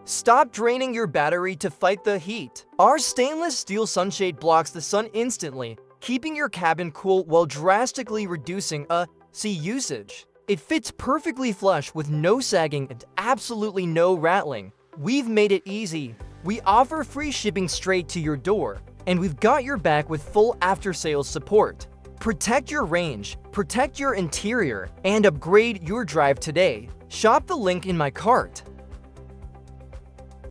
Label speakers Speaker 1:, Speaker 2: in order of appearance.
Speaker 1: Stop draining your battery to fight the heat. Our stainless steel sunshade blocks the sun instantly, keeping your cabin cool while drastically reducing AC usage. It fits perfectly flush with no sagging and absolutely no rattling. We've made it easy. We offer free shipping straight to your door, and we've got your back with full after-sales support. Protect your range, protect your interior, and upgrade your drive today. Shop the link in my cart.